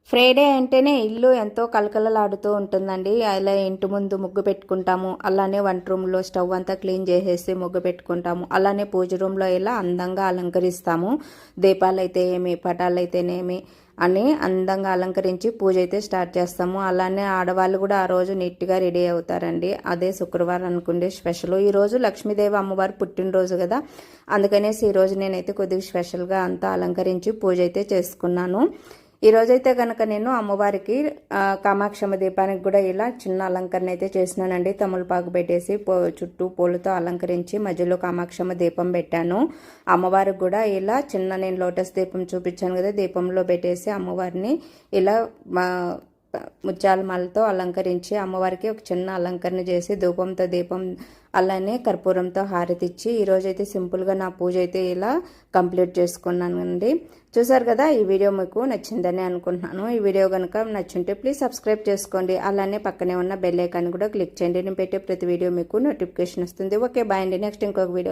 Friday అంటేనే ఇల్లు ఎంతో కలకలలాడుతూ ఉంటుందండి. అలా ఇంటి ముందు ముగ్గు పెట్టుకుంటాము. అలానే వంట రూమ్లో స్టవ్ అంతా క్లీన్ చేసేసి ముగ్గు పెట్టుకుంటాము. అలానే పూజ రూమ్లో ఇలా అందంగా అలంకరిస్తాము. దీపాలైతే ఏమి, పటాలైతేనేమి అని అందంగా అలంకరించి పూజ అయితే స్టార్ట్ చేస్తాము. అలానే ఆడవాళ్ళు కూడా ఆ రోజు నీట్గా రెడీ అవుతారండి. అదే శుక్రవారం అనుకుంటే స్పెషల్. ఈరోజు లక్ష్మీదేవి అమ్మవారు పుట్టినరోజు కదా, అందుకనేసి ఈరోజు నేనైతే కొద్దిగా స్పెషల్గా అంతా అలంకరించి పూజ అయితే చేసుకున్నాను. ఈరోజైతే కనుక నేను అమ్మవారికి కామాక్షమ్మ దీపానికి కూడా ఇలా చిన్న అలంకరణ అయితే చేసినానండి. తమలపాకు పెట్టేసి చుట్టూ పూలతో అలంకరించి మధ్యలో కామాక్షమ్మ దీపం పెట్టాను. అమ్మవారికి కూడా ఇలా చిన్న నేను లోటస్ దీపం చూపించాను కదా, దీపంలో పెట్టేసి అమ్మవారిని ఇలా ముత్యాల మాలతో అలంకరించి అమ్మవారికి ఒక చిన్న అలంకరణ చేసి ధూపంతో దీపం అలానే కర్పూరంతో హారతిచ్చి ఈరోజైతే సింపుల్గా నా పూజ అయితే ఇలా కంప్లీట్ చేసుకున్నానండి. చూసారు కదా, ఈ వీడియో మీకు నచ్చిందని అనుకుంటున్నాను. ఈ వీడియో కనుక నచ్చుంటే ప్లీజ్ సబ్స్క్రైబ్ చేసుకోండి. అలానే పక్కనే ఉన్న బెల్ ఐకాన్ కూడా క్లిక్ చేయండి. నేను పెట్టే ప్రతి వీడియో మీకు నోటిఫికేషన్ వస్తుంది. ఓకే, బాయ్ అండి. నెక్స్ట్ ఇంకొక వీడియో